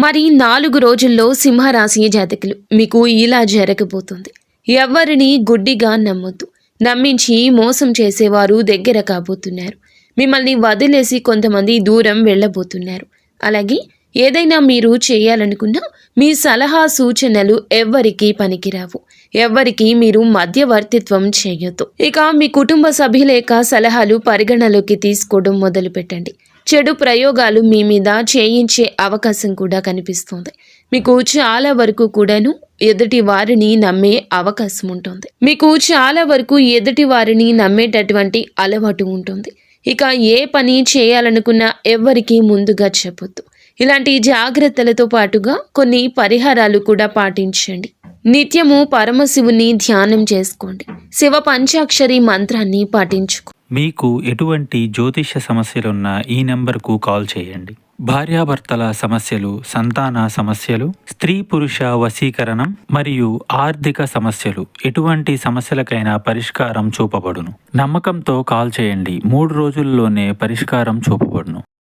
మరి 4 రోజుల్లో సింహరాశి జాతకులు మీకు ఇలా జరగబోతుంది. ఎవ్వరిని గుడ్డిగా నమ్మొద్దు. నమ్మించి మోసం చేసేవారు దగ్గర కాబోతున్నారు. మిమ్మల్ని వదిలేసి కొంతమంది దూరం వెళ్ళబోతున్నారు. అలాగే ఏదైనా మీరు చేయాలనుకున్నా మీ సలహా సూచనలు ఎవ్వరికీ పనికిరావు. ఎవ్వరికీ మీరు మధ్యవర్తిత్వం చేయొద్దు. ఇక మీ కుటుంబ సభ్యుల యొక్క సలహాలు పరిగణలోకి తీసుకోవడం మొదలుపెట్టండి. చెడు ప్రయోగాలు మీ మీద చేయించే అవకాశం కూడా కనిపిస్తుంది. మీకు చాలా వరకు కూడాను ఎదుటి వారిని నమ్మే అవకాశం ఉంటుంది. మీకు చాలా వరకు ఎదుటి వారిని నమ్మేటటువంటి అలవాటు ఉంటుంది. ఇక ఏ పని చేయాలనుకున్నా ఎవ్వరికీ ముందుగా చెప్పొద్దు. ఇలాంటి జాగ్రత్తలతో పాటుగా కొన్ని పరిహారాలు కూడా పాటించండి. నిత్యము పరమశివుని ధ్యానం చేసుకోండి. శివ పంచాక్షరి మంత్రాన్ని పాటించుకో. మీకు ఎటువంటి జ్యోతిష్య సమస్యలున్నా ఈ నెంబర్కు కాల్ చేయండి. భార్యాభర్తల సమస్యలు, సంతాన సమస్యలు, స్త్రీ పురుష వశీకరణం మరియు ఆర్థిక సమస్యలు, ఎటువంటి సమస్యలకైనా పరిష్కారం చూపబడును. నమ్మకంతో కాల్ చేయండి. 3 రోజుల్లోనే పరిష్కారం చూపబడును.